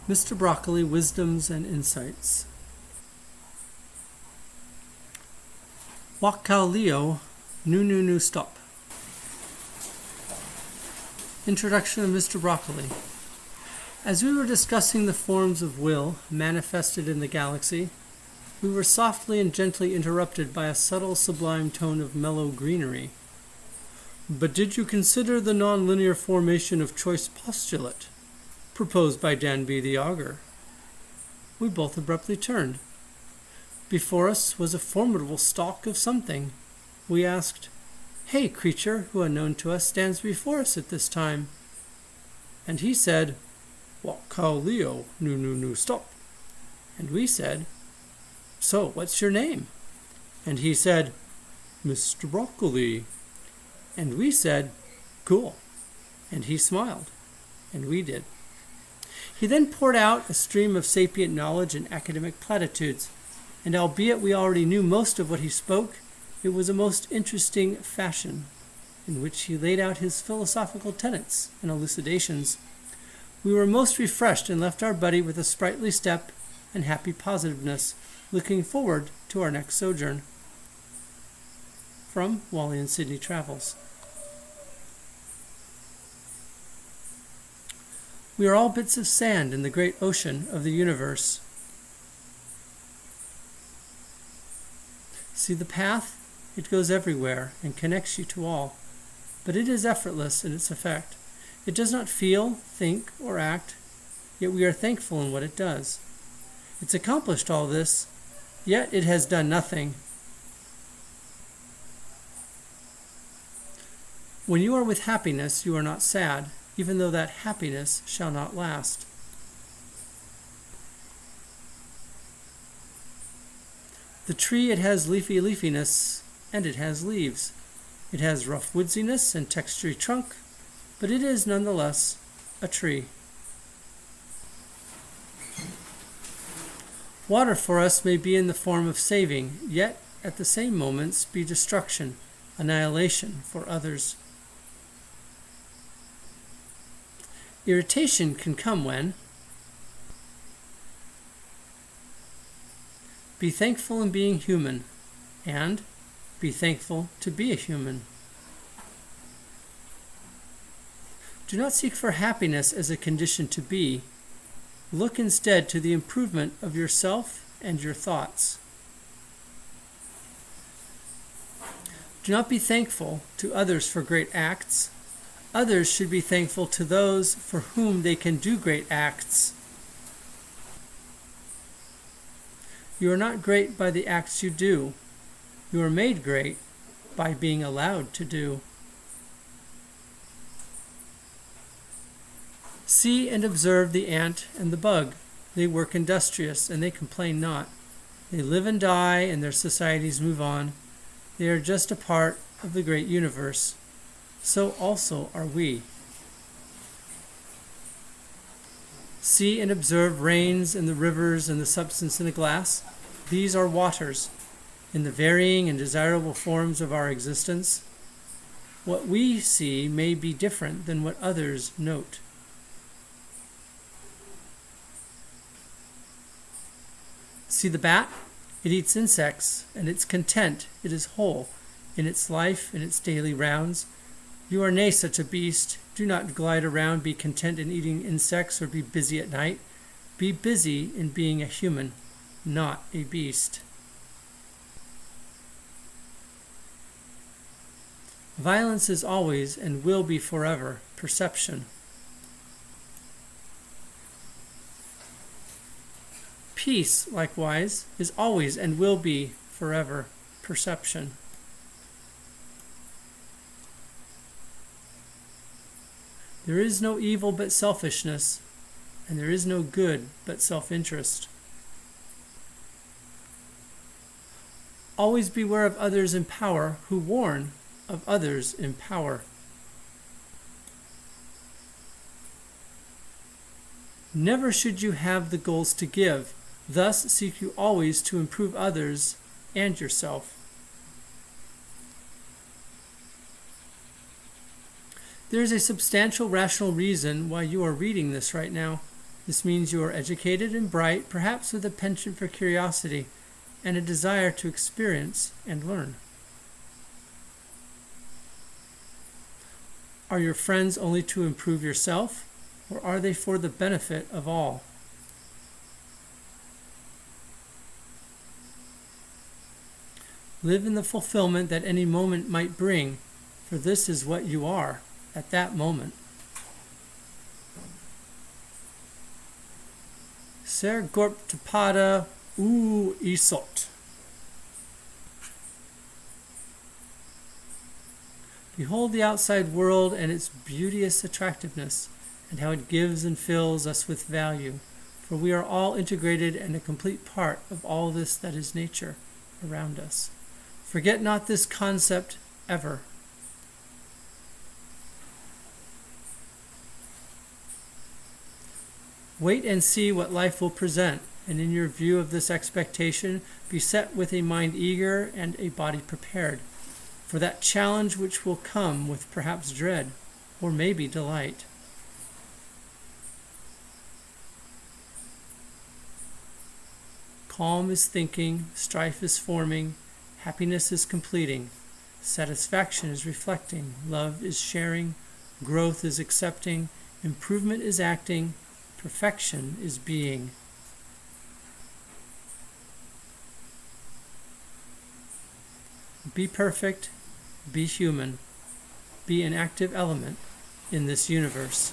Mr. Broccoli, Wisdoms and Insights. Wakao nu stop. Introduction of Mr. Broccoli. As we were discussing the forms of will manifested in the galaxy, we were softly and gently interrupted by a subtle, sublime tone of mellow greenery. But did you consider the nonlinear formation of choice postulate proposed by Danby the Augur? We both abruptly turned. Before us was a formidable stalk of something. We asked, "Hey, creature who unknown to us stands before us at this time?" And he said, "Wakao nu stop." And we said, "So, what's your name?" And he said, "Mr. Broccoli." And we said, "Cool." And he smiled. And we did. He then poured out a stream of sapient knowledge and academic platitudes, and albeit we already knew most of what he spoke, it was a most interesting fashion in which he laid out his philosophical tenets and elucidations. We were most refreshed and left our buddy with a sprightly step and happy positiveness, looking forward to our next sojourn. From Wally and Sydney Travels. We are all bits of sand in the great ocean of the universe. See the path? It goes everywhere and connects you to all. But it is effortless in its effect. It does not feel, think, or act, yet we are thankful in what it does. It's accomplished all this, yet it has done nothing. When you are with happiness, you are not sad, even though that happiness shall not last. The tree, it has leafy leafiness, and it has leaves. It has rough woodsiness and textury trunk, but it is nonetheless a tree. Water for us may be in the form of saving, yet at the same moments be destruction, annihilation for others. Irritation can come when be thankful in being human, and be thankful to be a human. Do not seek for happiness as a condition to be. Look instead to the improvement of yourself and your thoughts. Do not be thankful to others for great acts. Others should be thankful to those for whom they can do great acts. You are not great by the acts you do. You are made great by being allowed to do. See and observe the ant and the bug. They work industrious, and they complain not. They live and die, and their societies move on. They are just a part of the great universe. So also are we. See and observe rains and the rivers and the substance in a glass. These are waters, in the varying and desirable forms of our existence. What we see may be different than what others note. See the bat? It eats insects, and it's content, it is whole, in its life, in its daily rounds. You are nay such a beast. Do not glide around, be content in eating insects, or be busy at night. Be busy in being a human, not a beast. Violence is always and will be forever perception. Peace, likewise, is always and will be forever perception. There is no evil but selfishness, and there is no good but self-interest. Always beware of others in power who warn of others in power. Never should you have the goals to give. Thus seek you always to improve others and yourself. There is a substantial rational reason why you are reading this right now. This means you are educated and bright, perhaps with a penchant for curiosity and a desire to experience and learn. Are your friends only to improve yourself, or are they for the benefit of all? Live in the fulfillment that any moment might bring, for this is what you are at that moment. Ser gorptapada u isot. Behold the outside world and its beauteous attractiveness, and how it gives and fills us with value, for we are all integrated and a complete part of all this that is nature around us. Forget not this concept ever. Wait and see what life will present, and in your view of this expectation, be set with a mind eager and a body prepared for that challenge which will come with perhaps dread, or maybe delight. Calm is thinking, strife is forming, happiness is completing, satisfaction is reflecting, love is sharing, growth is accepting, improvement is acting, perfection is being. Be perfect, be human, be an active element in this universe.